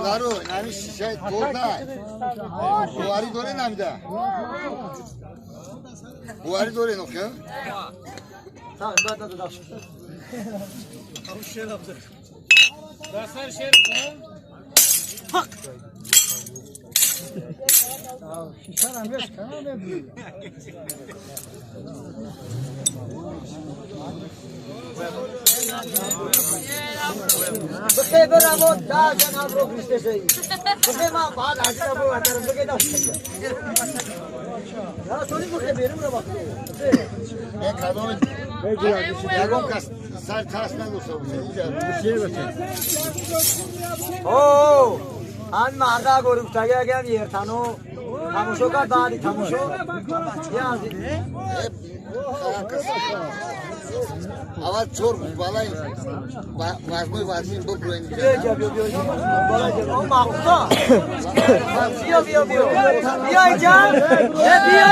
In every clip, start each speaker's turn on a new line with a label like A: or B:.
A: دارو نمی شاید خورد نه بواری دوره نمیده بواری دوره نخه
B: tamam ben de dadaş
C: شیر yaptık. Dersler şerif mi?
B: hak
D: Şişan beş kanal ne diyor?
B: بخیر برامون داشت جناب رو بیشتر شدی بخیر ما بعد عجله بود در بخیر داشت ya توی بخیر بیرون رو باید
A: Ben kadın yagon kas sar tasna olsa bu şey
B: Oo an marda goruk tagaya gel yer tano tamuşo ka badi tamuşo ya
A: Hava çor balay vazmı bu güven.
B: o makta biyo biyo can ne biyo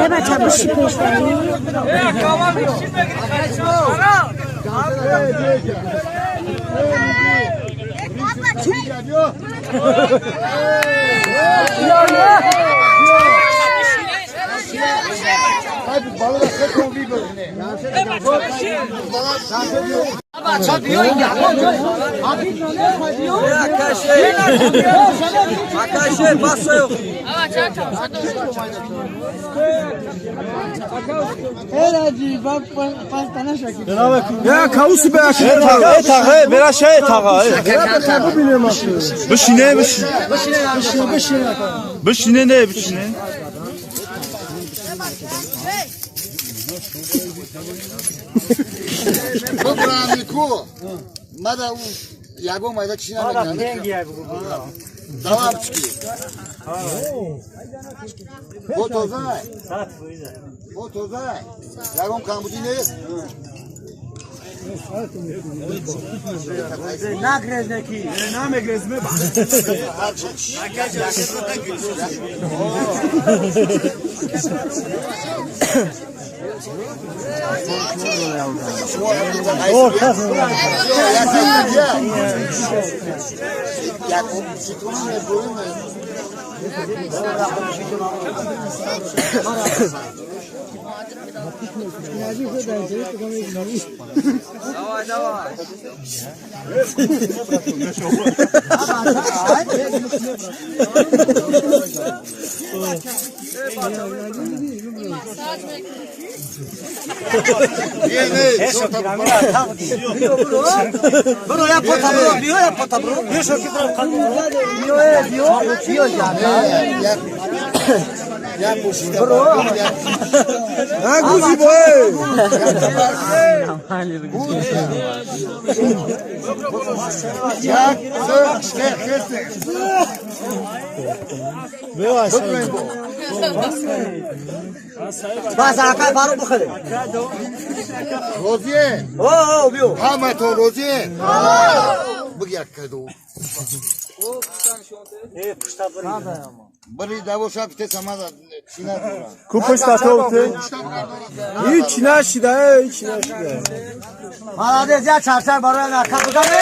E: Hemen çabuk
A: Hadi balığa sakın bir bölüne.
B: Arkadaşlar bassa yok.
D: Ya kavusu be aşağı.
F: tağı, biraz şey tağı. Bişine. Bişine ne bişine?
A: Bu bramiku. Mada u yago mayda çina ne? Devam çıkıyor. Fotozay. Fotozay. Yagon kambuti ne?
B: Nagrezdeki.
D: Name gezme bak.
B: Давай. Bro ya pota bro. Bio ya.
A: Ya bu işte.
D: Ha kuzi boy.
A: Ya işte.
B: Bas akay baro bukhale.
A: Roziye.
B: Oo bio.
A: Hamat o Roziye. Bu yakado. Bari davoşa pite samaza Çin'e doğru.
D: Kupuş tatavte. Hiç naşida.
B: Hadi ya çarşar baro na kapıda ne?